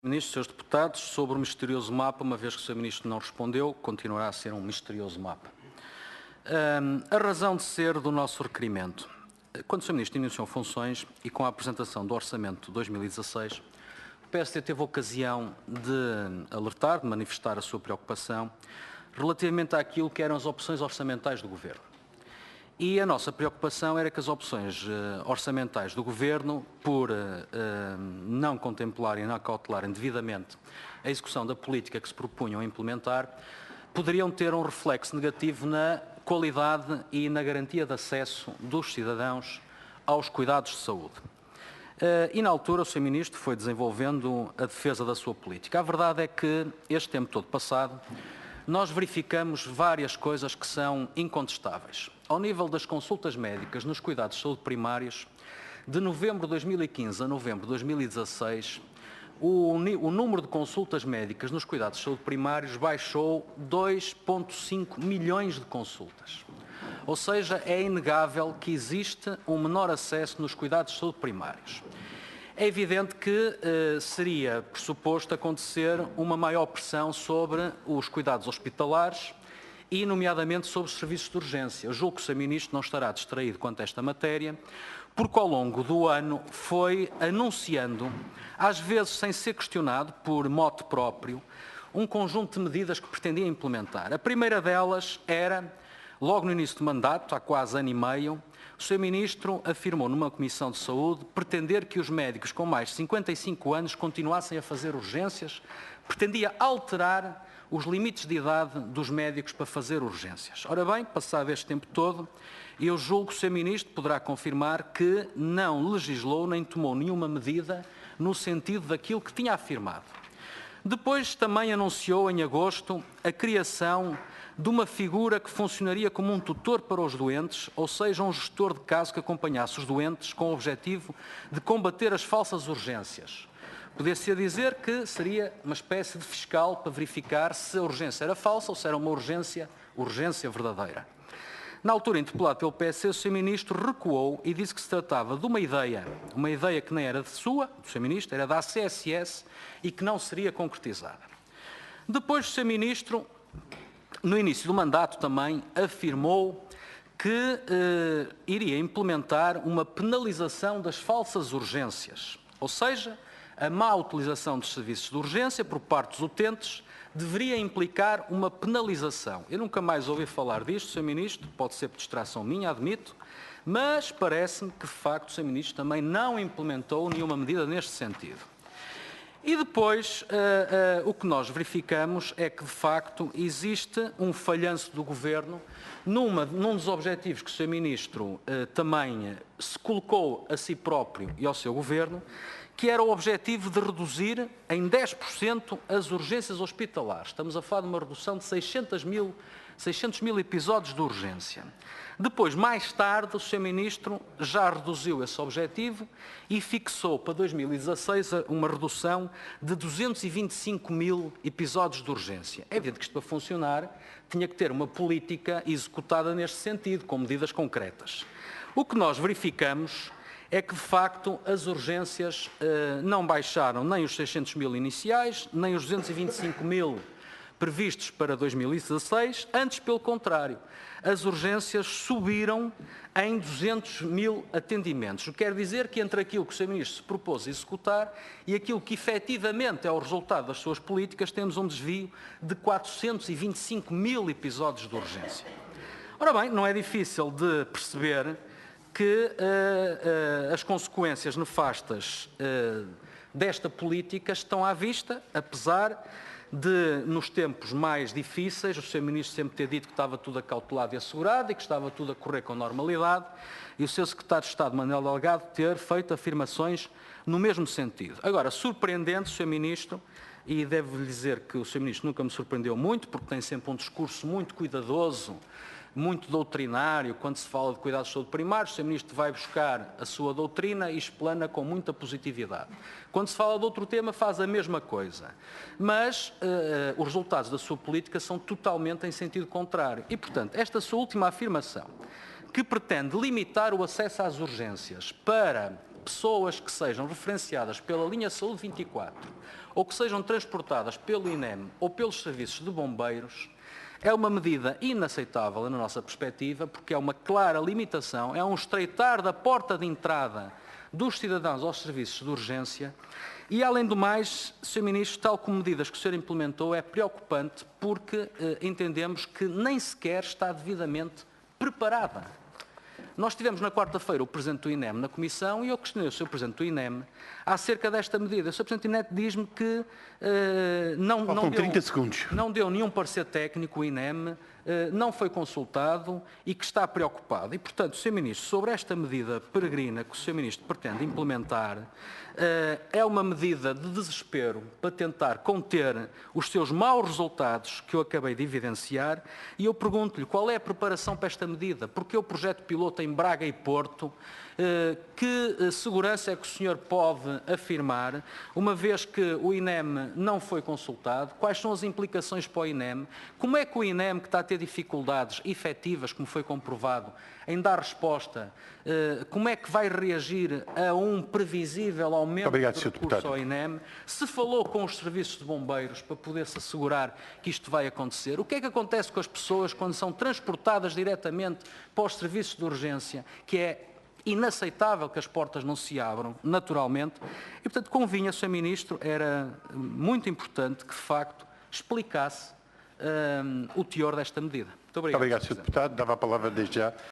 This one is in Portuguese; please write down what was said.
Ministro, Srs. Deputados, sobre o misterioso mapa, uma vez que o Sr. Ministro não respondeu, continuará a ser um misterioso mapa. A razão de ser do nosso requerimento. Quando o Sr. Ministro iniciou funções e com a apresentação do Orçamento de 2016, o PSD teve a ocasião de alertar, de manifestar a sua preocupação relativamente àquilo que eram as opções orçamentais do Governo. E a nossa preocupação era que as opções orçamentais do Governo, por não contemplarem e não cautelarem devidamente a execução da política que se propunham a implementar, poderiam ter um reflexo negativo na qualidade e na garantia de acesso dos cidadãos aos cuidados de saúde. E na altura o Sr. Ministro foi desenvolvendo a defesa da sua política. A verdade é que este tempo todo passado, nós verificamos várias coisas que são incontestáveis. Ao nível das consultas médicas nos cuidados de saúde primários, de novembro de 2015 a novembro de 2016, o número de consultas médicas nos cuidados de saúde primários baixou 2,5 milhões de consultas. Ou seja, é inegável que existe um menor acesso nos cuidados de saúde primários. É evidente que seria pressuposto acontecer uma maior pressão sobre os cuidados hospitalares e, nomeadamente, sobre os serviços de urgência. Eu julgo que o Sr. Ministro não estará distraído quanto a esta matéria, porque ao longo do ano foi anunciando, às vezes sem ser questionado por mote próprio, um conjunto de medidas que pretendia implementar. A primeira delas era, logo no início do mandato, há quase ano e meio, o Sr. Ministro afirmou numa Comissão de Saúde pretender que os médicos com mais de 55 anos continuassem a fazer urgências, pretendia alterar os limites de idade dos médicos para fazer urgências. Ora bem, passado este tempo todo, eu julgo que o Sr. Ministro poderá confirmar que não legislou nem tomou nenhuma medida no sentido daquilo que tinha afirmado. Depois também anunciou em agosto a criação de uma figura que funcionaria como um tutor para os doentes, ou seja, um gestor de caso que acompanhasse os doentes com o objetivo de combater as falsas urgências. Podia-se dizer que seria uma espécie de fiscal para verificar se a urgência era falsa ou se era uma urgência verdadeira. Na altura, interpelado pelo PSD, o Sr. Ministro recuou e disse que se tratava de uma ideia que nem era do Sr. Ministro, era da ACSS e que não seria concretizada. Depois, o Sr. Ministro, no início do mandato também, afirmou que iria implementar uma penalização das falsas urgências, ou seja, a má utilização dos serviços de urgência por parte dos utentes deveria implicar uma penalização. Eu nunca mais ouvi falar disto, Sr. Ministro, pode ser por distração minha, admito, mas parece-me que, de facto, o Sr. Ministro também não implementou nenhuma medida neste sentido. E depois, o que nós verificamos é que, de facto, existe um falhanço do Governo num dos objetivos que o Sr. Ministro também se colocou a si próprio e ao seu Governo, que era o objetivo de reduzir em 10% as urgências hospitalares. Estamos a falar de uma redução de 600 mil episódios de urgência. Depois, mais tarde, o Sr. Ministro já reduziu esse objetivo e fixou para 2016 uma redução de 225 mil episódios de urgência. É evidente que isto, para funcionar, tinha que ter uma política executada neste sentido, com medidas concretas. O que nós verificamos é que, de facto, as urgências não baixaram nem os 600 mil iniciais, nem os 225 mil previstos para 2016, antes, pelo contrário, as urgências subiram em 200 mil atendimentos. O que quer dizer que entre aquilo que o Sr. Ministro se propôs executar e aquilo que efetivamente é o resultado das suas políticas, temos um desvio de 425 mil episódios de urgência. Ora bem, não é difícil de perceber que as consequências nefastas desta política estão à vista, apesar de, nos tempos mais difíceis, o Sr. Ministro sempre ter dito que estava tudo acautelado e assegurado e que estava tudo a correr com normalidade, e o Sr. Secretário de Estado, Manuel Delgado, ter feito afirmações no mesmo sentido. Agora, surpreendente, Sr. Ministro, e devo-lhe dizer que o Sr. Ministro nunca me surpreendeu muito, porque tem sempre um discurso muito cuidadoso, muito doutrinário, quando se fala de cuidados de saúde primários, o Sr. Ministro vai buscar a sua doutrina e explana com muita positividade. Quando se fala de outro tema, faz a mesma coisa. Mas os resultados da sua política são totalmente em sentido contrário. E, portanto, esta sua última afirmação, que pretende limitar o acesso às urgências para pessoas que sejam referenciadas pela linha Saúde 24 ou que sejam transportadas pelo INEM ou pelos serviços de bombeiros é uma medida inaceitável na nossa perspectiva, porque é uma clara limitação, é um estreitar da porta de entrada dos cidadãos aos serviços de urgência e, além do mais, Sr. Ministro, tal como medidas que o senhor implementou, é preocupante porque entendemos que nem sequer está devidamente preparada. Nós tivemos na quarta-feira o Presidente do INEM na Comissão e eu questionei o Sr. Presidente do INEM acerca desta medida. O Sr. Presidente do INEM diz-me que não deu nenhum parecer técnico, o INEM não foi consultado e que está preocupado. E, portanto, Sr. Ministro, sobre esta medida peregrina que o Sr. Ministro pretende implementar, é uma medida de desespero para tentar conter os seus maus resultados que eu acabei de evidenciar e eu pergunto-lhe qual é a preparação para esta medida, porque o projeto piloto em Braga e Porto, que segurança é que o senhor pode afirmar, uma vez que o INEM não foi consultado, quais são as implicações para o INEM, como é que o INEM, que está a ter dificuldades efetivas, como foi comprovado, em dar resposta, como é que vai reagir a um previsível aumento de recursos ao INEM, se falou com os serviços de bombeiros para poder-se assegurar que isto vai acontecer, o que é que acontece com as pessoas quando são transportadas diretamente para os serviços de urgência, que é inaceitável que as portas não se abram, naturalmente, e, portanto, convinha, Sr. Ministro, era muito importante que, de facto, explicasse o teor desta medida. Muito obrigado, Sr. Deputado. Dava a palavra desde já